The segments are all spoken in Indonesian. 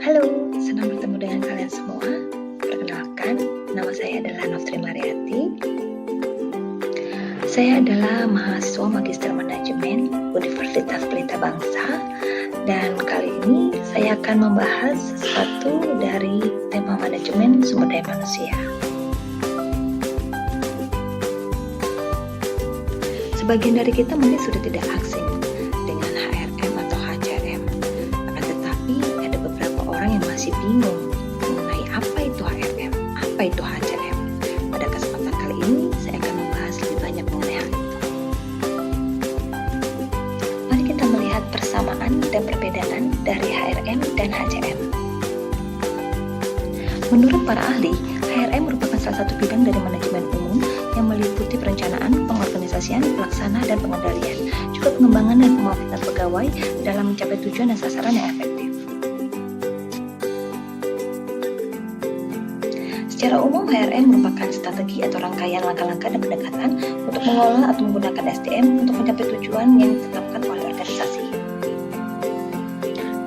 Halo, senang bertemu dengan kalian semua. Perkenalkan, nama saya adalah Novtri Mariati. Saya adalah mahasiswa Magister Manajemen Universitas Pelita Bangsa, dan kali ini saya akan membahas sesuatu dari tema manajemen sumber daya manusia. Sebagian dari kita mungkin sudah tidak asing dengan HRM atau HCM, akan tetapi ada beberapa orang yang masih bingung mengenai apa itu HRM, apa itu HCM. Pada kesempatan kali ini saya akan membahas lebih banyak mengenai hal itu. Mari kita melihat persamaan dan perbedaan dari HRM dan HCM. Menurut para ahli, HRM merupakan salah satu bidang dari manajemen umum yang meliputi perencanaan, pengorganisasian, pelaksana, dan pengendalian, juga pengembangan dan pemafitan pegawai dalam mencapai tujuan dan sasaran yang efektif. Secara umum, HRM merupakan strategi atau rangkaian langkah-langkah dan pendekatan untuk mengelola atau menggunakan SDM untuk mencapai tujuan yang ditetapkan oleh organisasi.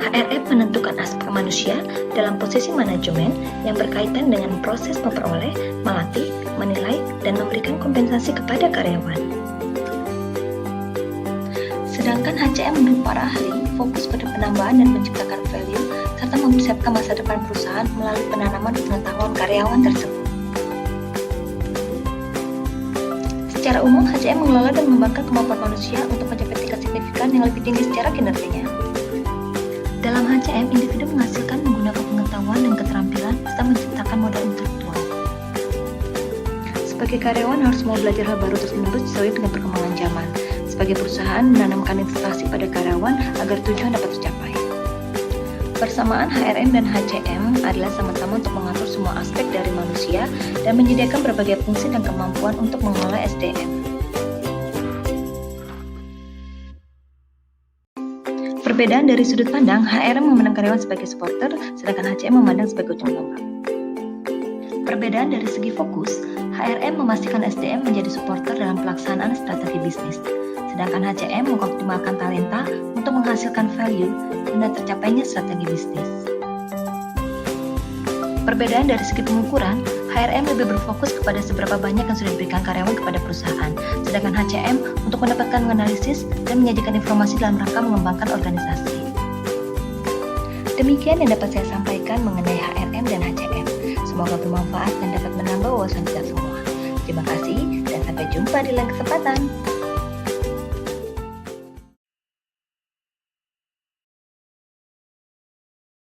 HRM menentukan aspek manusia dalam posisi manajemen yang berkaitan dengan proses memperoleh, melatih, menilai, dan memberikan kompensasi kepada karyawan. Sedangkan HCM menurut para ahli fokus pada penambahan dan menciptakan value serta mempersiapkan masa depan perusahaan melalui penanaman pengetahuan karyawan tersebut. Secara umum, HCM mengelola dan mengembangkan kemampuan manusia untuk mencapai tingkat signifikan yang lebih tinggi secara kinerjanya. Dalam HCM, individu menghasilkan menggunakan pengetahuan dan keterampilan serta menciptakan modal intelektual. Sebagai karyawan harus mau belajar hal baru terus-menerus sesuai dengan perkembangan zaman. Sebagai perusahaan menanamkan investasi pada karyawan agar tujuan dapat tercapai. Persamaan HRM dan HCM adalah sama-sama untuk mengatur semua aspek dari manusia dan menyediakan berbagai fungsi dan kemampuan untuk mengelola SDM. Perbedaan dari sudut pandang, HRM memandang karyawan sebagai supporter, sedangkan HCM memandang sebagai ujung tombak. Perbedaan dari segi fokus, HRM memastikan SDM menjadi supporter dalam pelaksanaan strategi bisnis, sedangkan HCM mengoptimalkan talenta untuk menghasilkan value guna tercapainya strategi bisnis. Perbedaan dari segi pengukuran, HRM lebih berfokus kepada seberapa banyak yang sudah diberikan karyawan kepada perusahaan, sedangkan HCM untuk mendapatkan menganalisis dan menyajikan informasi dalam rangka mengembangkan organisasi. Demikian yang dapat saya sampaikan mengenai HRM dan HCM. Semoga bermanfaat dan dapat menambah wawasan kita semua. Terima kasih dan sampai jumpa di lain kesempatan.